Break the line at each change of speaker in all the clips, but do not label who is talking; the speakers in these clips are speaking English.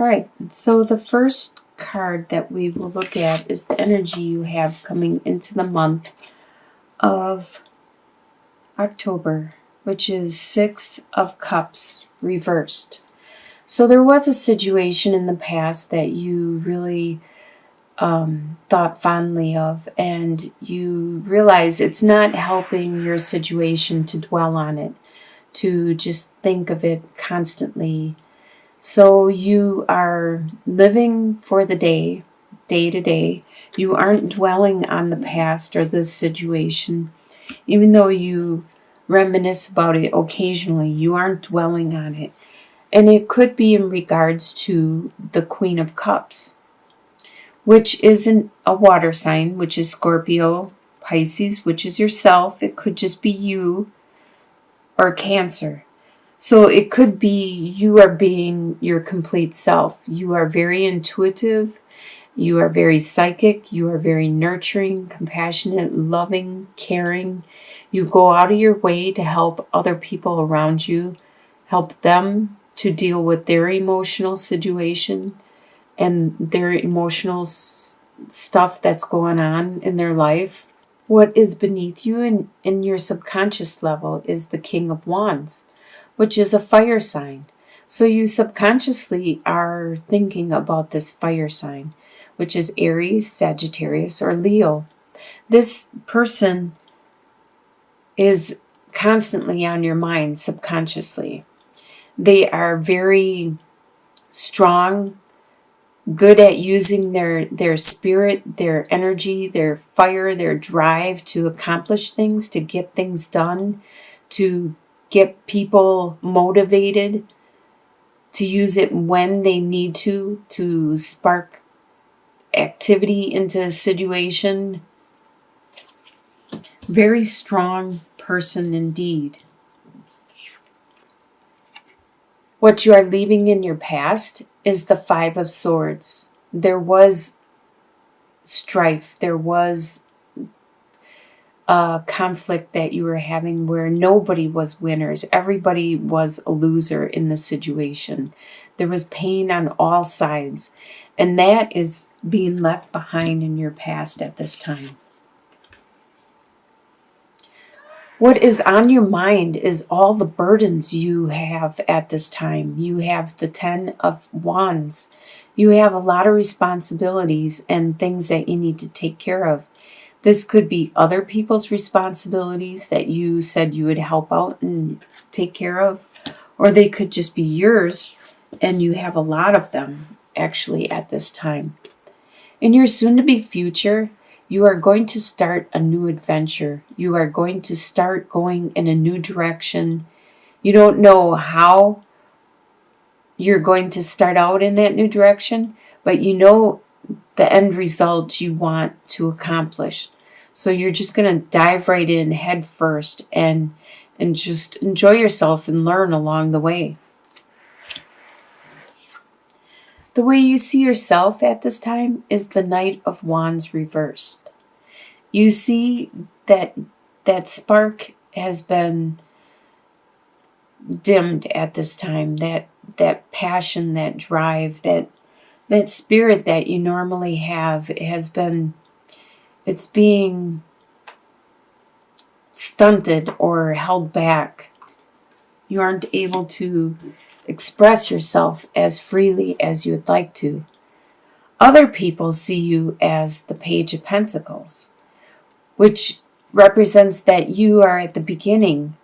All right, so the first card that we will look at is the energy you have coming into the month of October, which is Six of Cups reversed. So there was a situation in the past that you really thought fondly of, and you realize it's not helping your situation to dwell on it, to just think of it constantly. So you are living for the day, day to day. You aren't dwelling on the past or the situation. Even though you reminisce about it occasionally, you aren't dwelling on it. And it could be in regards to the Queen of Cups, which isn't a water sign, which is Scorpio, Pisces, which is yourself. It could just be you, or Cancer. So it could be you are being your complete self. You are very intuitive. You are very psychic. You are very nurturing, compassionate, loving, caring. You go out of your way to help other people around you, help them to deal with their emotional situation and their emotional stuff that's going on in their life. What is beneath you in your subconscious level is the King of Wands, which is a fire sign. So you subconsciously are thinking about this fire sign, which is Aries, Sagittarius, or Leo. This person is constantly on your mind subconsciously. They are very strong, good at using their spirit, their energy, their fire, their drive to accomplish things, to get things done, to get people motivated, to use it when they need to spark activity into a situation. Very strong person indeed. What you are leaving in your past is the Five of Swords. There was strife. There was a conflict that you were having where nobody was winners. Everybody was a loser in the situation. There was pain on all sides. And that is being left behind in your past at this time. What is on your mind is all the burdens you have at this time. You have the Ten of Wands. You have a lot of responsibilities and things that you need to take care of. This could be other people's responsibilities that you said you would help out and take care of, or they could just be yours, and you have a lot of them actually at this time. In your soon-to-be future, you are going to start a new adventure. You are going to start going in a new direction. You don't know how you're going to start out in that new direction, but you know the end result you want to accomplish. So you're just going to dive right in head first and just enjoy yourself and learn along the way. The way you see yourself at this time is the Knight of Wands reversed. You see that spark has been dimmed at this time, that passion, that drive, that spirit that you normally have it's being stunted or held back. You aren't able to express yourself as freely as you would like to. Other people see you as the Page of Pentacles, which represents that you are at the beginning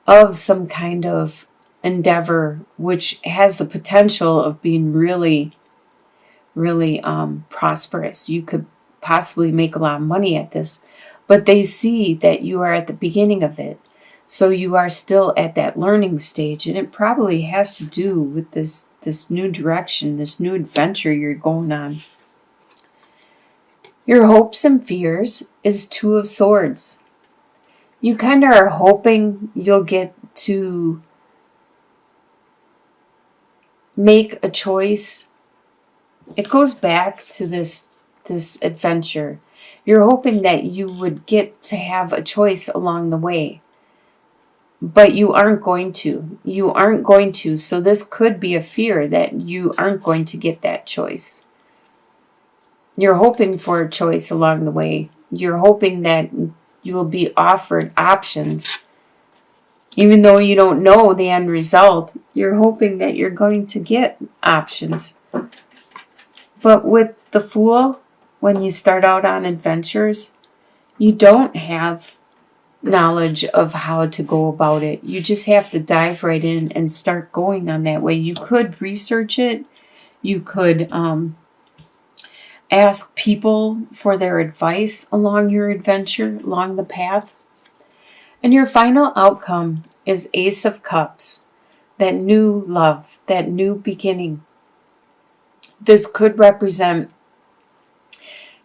of some kind of endeavor which has the potential of being really, really prosperous. You could possibly make a lot of money at this, but they see that you are at the beginning of it. So you are still at that learning stage, and it probably has to do with this new direction, this new adventure you're going on. Your hopes and fears is Two of Swords. You kind of are hoping you'll get to make a choice. It goes back to this adventure. You're hoping that you would get to have a choice along the way. but you aren't going to. You aren't going to. So this could be a fear that you aren't going to get that choice. You're hoping for a choice along the way. You're hoping that you will be offered options. Even though you don't know the end result, you're hoping that you're going to get options. But with the Fool, when you start out on adventures, you don't have knowledge of how to go about it. You just have to dive right in and start going on that way. You could research it. You could ask people for their advice along your adventure, along the path. And your final outcome is Ace of Cups, that new love, that new beginning. This could represent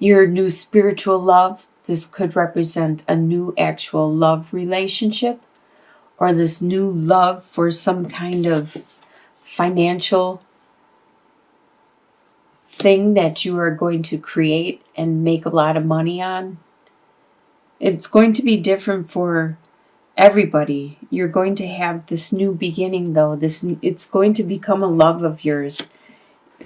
your new spiritual love. This could represent a new actual love relationship, or this new love for some kind of financial thing that you are going to create and make a lot of money on. It's going to be different for everybody. You're going to have this new beginning, though. It's going to become a love of yours.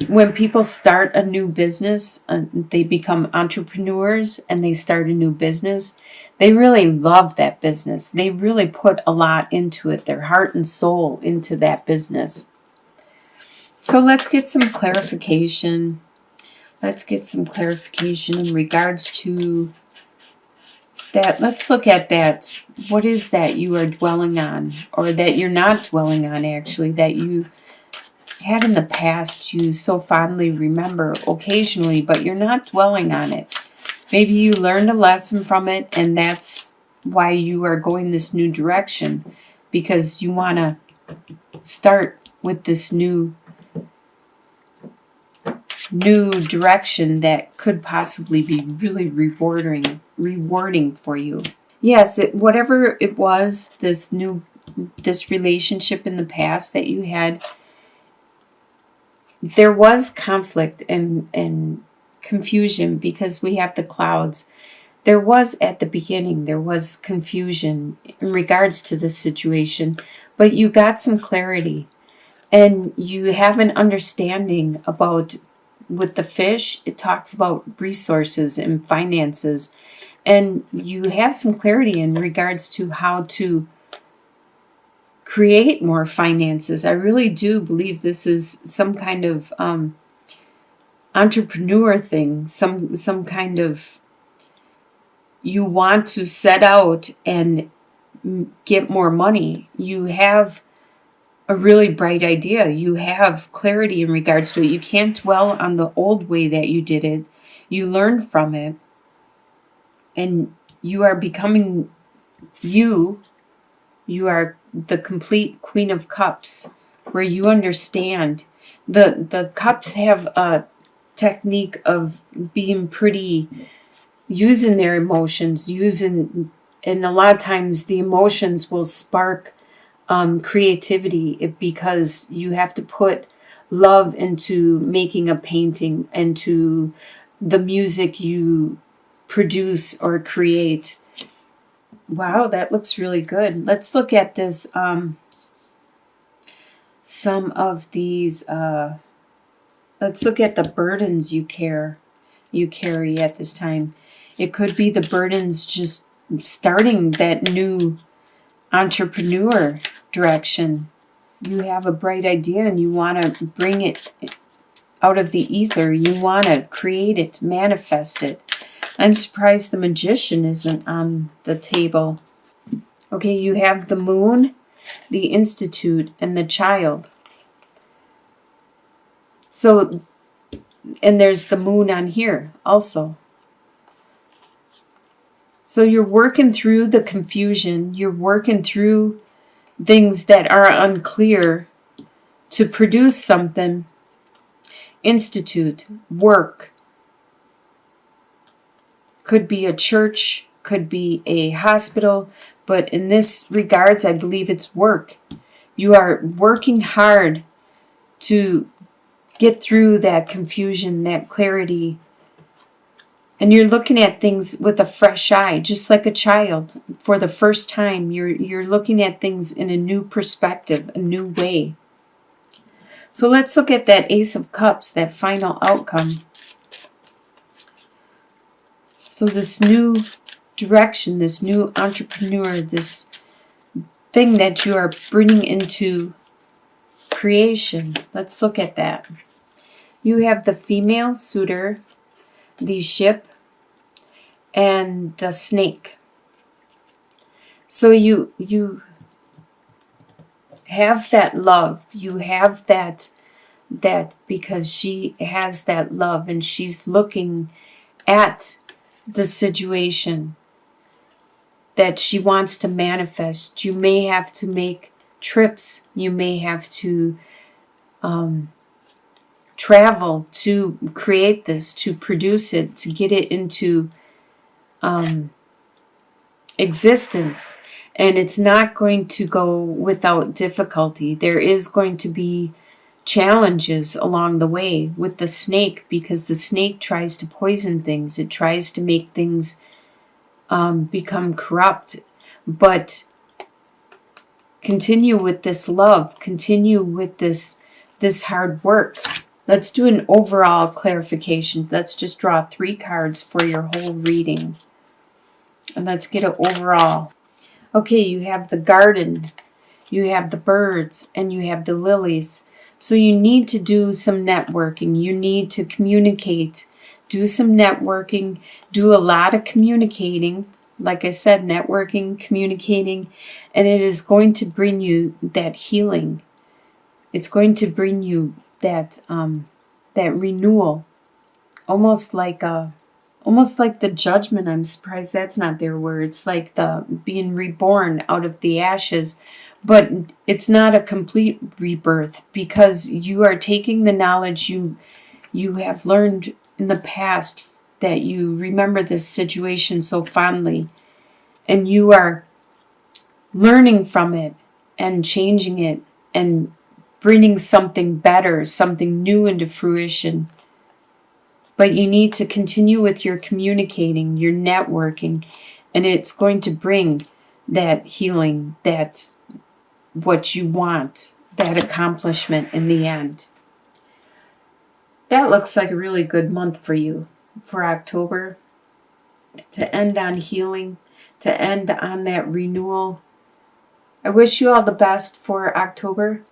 When people start a new business, they become entrepreneurs and they start a new business, they really love that business. They really put a lot into it, their heart and soul into that business. So let's get some clarification. Let's get some clarification in regards to that. Let's look at that. What is that you are dwelling on, or that you're not dwelling on, actually, that you had in the past, you so fondly remember occasionally, but you're not dwelling on it. Maybe you learned a lesson from it, and that's why you are going this new direction, because you want to start with this new direction that could possibly be really rewarding for you. Yes, whatever it was, this relationship in the past that you had, there was conflict and confusion, because we have the clouds. There was, at the beginning, there was confusion in regards to this situation, but you got some clarity, and you have an understanding about, with the fish, it talks about resources and finances, and you have some clarity in regards to how to create more finances. I really do believe this is some kind of entrepreneur thing, some kind of, you want to set out and get more money. You have a really bright idea. You have clarity in regards to it. You can't dwell on the old way that you did it. You learn from it, and you are becoming you. You are the complete Queen of Cups, where you understand. The cups have a technique of being pretty, using their emotions, and a lot of times the emotions will spark creativity, because you have to put love into making a painting, into the music you produce or create. Wow, that looks really good. Let's look at this. Some of these. Let's look at the burdens you carry at this time. It could be the burdens just starting that new entrepreneur direction. You have a bright idea and you want to bring it out of the ether. You want to create it, manifest it. I'm surprised the Magician isn't on the table. Okay, you have the Moon, the Institute, and the Child. So, and there's the Moon on here also. So you're working through the confusion. You're working through things that are unclear to produce something. Institute, work. Could be a church, could be a hospital, but in this regards, I believe it's work. You are working hard to get through that confusion, that clarity, And you're looking at things with a fresh eye, just like a child. For the first time, you're looking at things in a new perspective, a new way. So let's look at that Ace of Cups, that final outcome. So this new direction, this new entrepreneur, this thing that you are bringing into creation. Let's look at that. You have the female suitor, the ship, and the snake. So you have that love. You have that because she has that love and she's looking at the situation that she wants to manifest. You may have to make trips. You may have to travel to create this, to produce it, to get it into existence. And it's not going to go without difficulty. There is going to be challenges along the way with the snake, because the snake tries to poison things. It tries to make things become corrupt. But continue with this love. Continue with this hard work. Let's do an overall clarification. Let's just draw 3 cards for your whole reading. And let's get it overall. Okay, you have the garden, you have the birds, and you have the lilies. So you need to do some networking. You need to communicate. Do some networking. Do a lot of communicating. Like I said, networking, communicating. And it is going to bring you that healing. It's going to bring you that renewal. Almost like the judgment. I'm surprised that's not their word. It's like the being reborn out of the ashes. But it's not a complete rebirth, because you are taking the knowledge you have learned in the past, that you remember this situation so fondly, and you are learning from it and changing it and bringing something better, something new into fruition. But you need to continue with your communicating, your networking, and it's going to bring that healing, that what you want, that accomplishment in the end. That looks like a really good month for you, for October, to end on healing, to end on that renewal. I wish you all the best for October.